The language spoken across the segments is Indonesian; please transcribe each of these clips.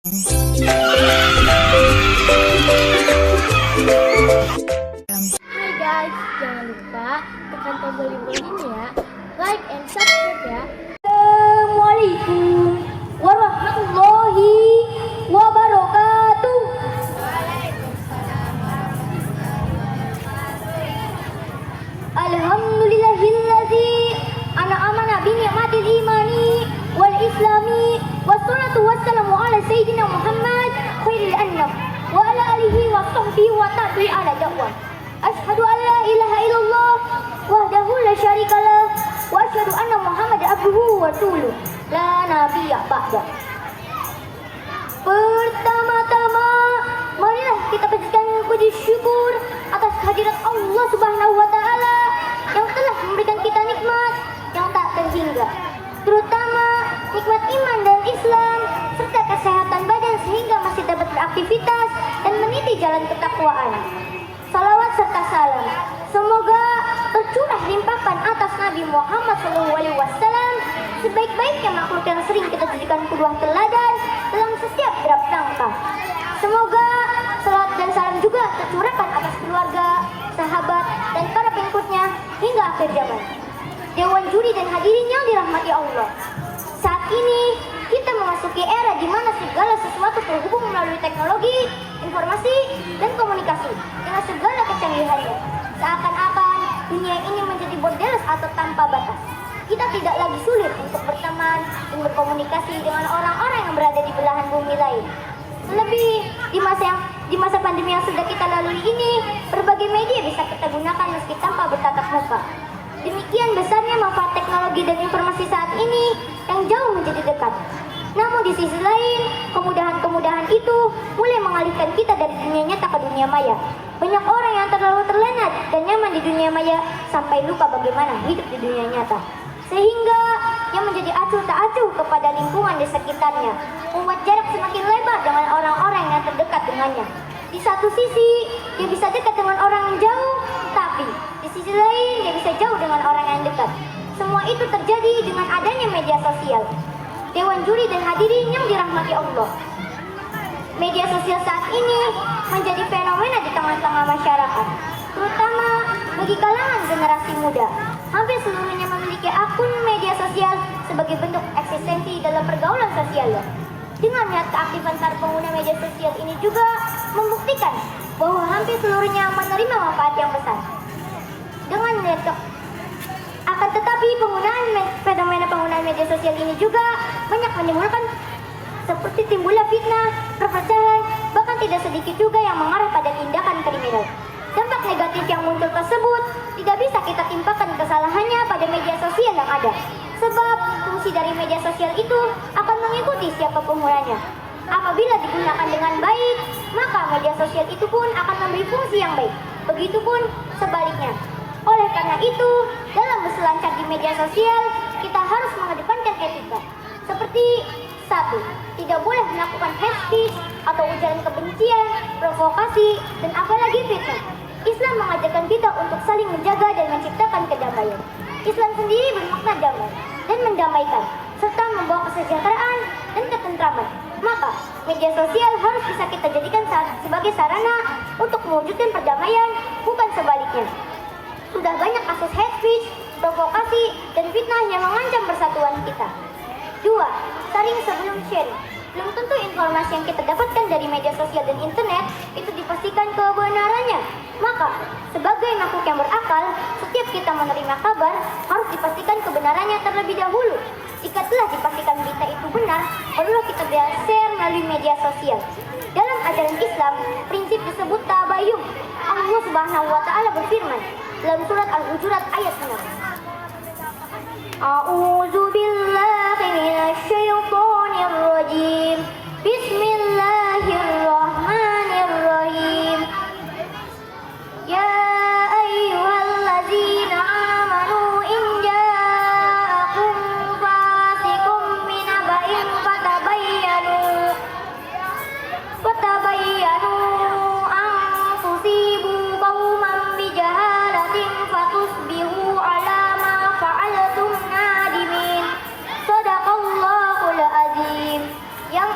Hai guys, jangan lupa tekan tombol loncengnya ya, like and subscribe ya. Assalamualaikum warahmatullahi wabarakatuh. Alhamdulillahilladzi an'amana bi ni'matil imani wal islami wassalatu wassalamu ala sayyidina Muhammad khairil anam wa ala alihi wa sahbihi wa tabi'i ala da'wah. Asyhadu an la ilaha illallah wahdahu la syarikalah wa asyhadu anna Muhammadan abduhu wa rasuluh la nabiyya ba'da. Pertama-tama marilah kita panjatkan puji syukur atas kehadirat Allah Subhanahu wa taala yang telah memberikan kita nikmat yang tak terhingga, terutama nikmat iman dan Islam serta kesehatan badan sehingga masih dapat beraktivitas dan meniti jalan ketakwaan. Salawat serta salam semoga tercurah limpahkan atas Nabi Muhammad SAW, sebaik-baiknya makhluk yang sering kita jadikan qudwah teladan dalam setiap gerak langkah. Semoga salat dan salam juga tercurahkan atas keluarga, sahabat, dan para pengikutnya hingga akhir zaman. Dewan juri dan hadirin yang dirahmati Allah, saat ini kita memasuki era di mana segala sesuatu terhubung melalui teknologi, informasi, dan komunikasi dengan segala kecanggihannya. Seakan-akan dunia ini menjadi borderless atau tanpa batas. Kita tidak lagi sulit untuk berteman dan berkomunikasi dengan orang-orang yang berada di belahan bumi lain. Terlebih di masa pandemi yang sudah kita lalui ini, berbagai media bisa kita gunakan meski tanpa bertatap muka. Demikian besarnya manfaat teknologi dan informasi saat ini yang jauh menjadi dekat. Namun di sisi lain, kemudahan-kemudahan itu mulai mengalihkan kita dari dunia nyata ke dunia maya. Banyak orang yang terlalu terlena dan nyaman di dunia maya sampai lupa bagaimana hidup di dunia nyata. Sehingga yang menjadi acuh tak acuh kepada lingkungan di sekitarnya, membuat jarak semakin lebar dengan orang-orang yang terdekat dengannya. Di satu sisi, dia bisa dekat dengan orang yang jauh, tapi di sisi lain dia bisa jauh dengan orang yang dekat. Semua itu terjadi dengan adanya media sosial. Dewan juri dan hadirin yang dirahmati Allah, media sosial saat ini menjadi fenomena di tengah-tengah masyarakat, terutama bagi kalangan generasi muda. Hampir seluruhnya memiliki akun media sosial sebagai bentuk eksistensi dalam pergaulan sosialnya. Dengan melihat keaktifan para pengguna media sosial ini juga membuktikan bahwa hampir seluruhnya menerima manfaat yang besar. Dengan melihat akan tetapi fenomena penggunaan media sosial ini juga banyak menimbulkan seperti timbulnya fitnah, perpecahan, bahkan tidak sedikit juga yang mengarah pada tindakan kriminal. Dampak negatif yang muncul tersebut tidak bisa kita timpakan kesalahannya pada media sosial yang ada. Sebab fungsi dari media sosial itu akan mengikuti siapa penggunanya. Apabila digunakan dengan baik, maka media sosial itu pun akan memberi fungsi yang baik. Begitupun sebaliknya. Oleh karena itu, dalam berselancar di media sosial, kita harus mengedepankan etika. Seperti 1. Tidak boleh melakukan hate speech atau ujaran kebencian, provokasi, dan apalagi fitnah. Islam mengajarkan kita untuk saling menjaga dan menciptakan kedamaian. Islam sendiri bermakna damai dan mendamaikan, serta membawa kesejahteraan dan ketentraman. Maka, media sosial harus bisa kita jadikan sebagai sarana untuk mewujudkan perdamaian, bukan sebaliknya. Sudah banyak kasus hate speech, provokasi, dan fitnah yang mengancam persatuan kita. 2. Saring sebelum sharing. Belum tentu informasi yang kita dapatkan dari media sosial dan internet itu dipastikan kebenarannya. Maka, sebagai makhluk yang berakal, setiap kita menerima kabar harus dipastikan kebenarannya terlebih dahulu. Jika telah dipastikan berita itu benar, barulah kita share melalui media sosial. Dalam ajaran Islam, prinsip disebut tabayun. Allah Subhanahu wa taala berfirman dalam surat Al-Hujurat ayat 6. A'udzu billahi minasy syaithanir rajim. Bismillahirrahmanirrahim. Ya ayyuhallazina amanu in ja'akum fasiqun binaba'in fatabayyanu an tusibu qauman bijahalatin fatusbihu ala ma fa'altum nadimin. Shadaqallahul azim. Yang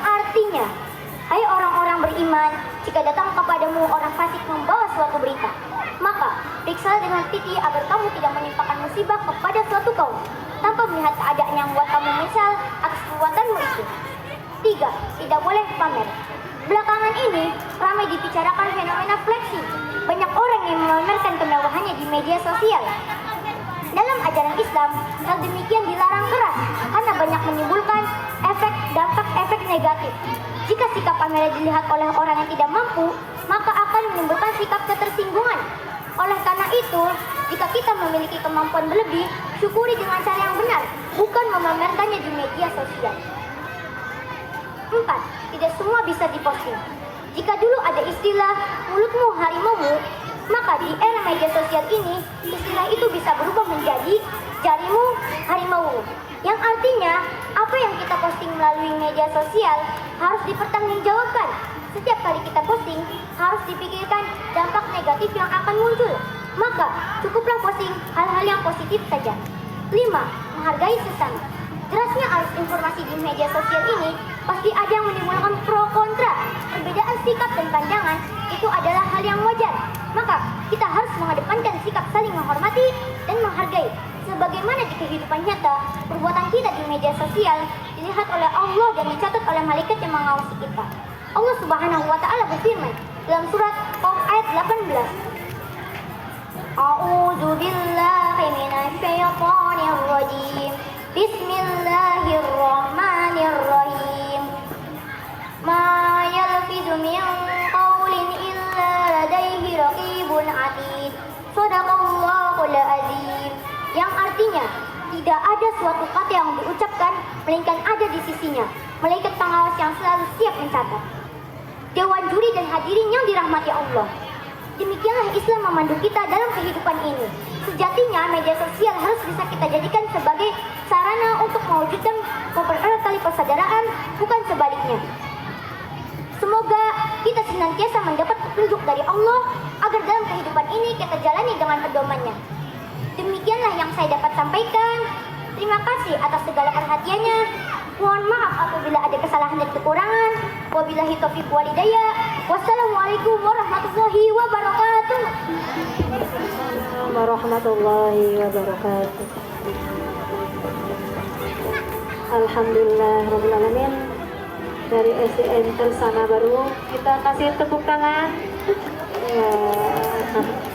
jika datang kepadamu orang fasik membawa suatu berita, maka periksa dengan teliti agar kamu tidak menimpakan musibah kepada suatu kaum tanpa melihat keadaan yang membuat kamu menyesal atas perbuatanmu itu. 3. Tidak boleh pamer. Belakangan ini ramai dibicarakan fenomena flexing. Banyak orang yang memamerkan kemewahannya di media sosial. Dalam ajaran Islam, hal demikian dilarang keras karena banyak menimbulkan dampak efek negatif. Jika sikap pamer dilihat oleh orang yang tidak mampu, maka akan menimbulkan sikap ketersinggungan. Oleh karena itu, jika kita memiliki kemampuan berlebih, syukuri dengan cara yang benar, bukan memamerkannya di media sosial. 4. Tidak semua bisa diposting. Jika dulu ada istilah mulutmu harimaumu, maka di era media sosial ini, istilah itu bisa berubah menjadi jarimu harimaumu. Yang artinya, apa yang kita posting melalui media sosial harus dipertanggungjawabkan. Setiap kali kita posting, harus dipikirkan dampak negatif yang akan muncul. Maka, cukuplah posting hal-hal yang positif saja. 5. Menghargai sesama. Derasnya arus informasi di media sosial ini pasti ada yang menimbulkan pro kontra. Perbedaan sikap dan pandangan itu adalah hal yang wajar. Maka kita harus mengedepankan sikap saling menghormati dan menghargai. Sebagaimana di kehidupan nyata, perbuatan kita di media sosial dilihat oleh Allah dan dicatat oleh malaikat yang mengawasi kita. Allah Subhanahu wa taala berfirman dalam surat Qaf ayat 18. A'udzu billahi minasy syaithanir rajim. Bismillahirrahmanirrahim. Ma yalfidu min qawlin illa ladaihi raqibun atid. Shadaqallahul azim. Yang artinya, tidak ada suatu kata yang diucapkan melainkan ada di sisinya malaikat pengawas yang selalu siap mencatat. Dewan juri dan hadirin yang dirahmati Allah, demikianlah Islam memandu kita dalam kehidupan ini. Sejatinya media sosial harus bisa kita jadikan sebagai sarana untuk mewujudkan mempererat tali persaudaraan, bukan sebaliknya. Semoga kita senantiasa mendapat petunjuk dari Allah agar dalam kehidupan ini kita jalani dengan pedomannya. Demikianlah yang saya dapat sampaikan. Terima kasih atas segala perhatiannya. Mohon maaf apabila ada kesalahan dan kekurangan. Wabillahi taufiq wal hidayah. Wassalamualaikum warahmatullahi wabarakatuh. Warahmatullahi wabarakatuh. Alhamdulillah rabbil alamin. Dari SDN Tersana Baru, kita kasih tepuk tangan. Ya.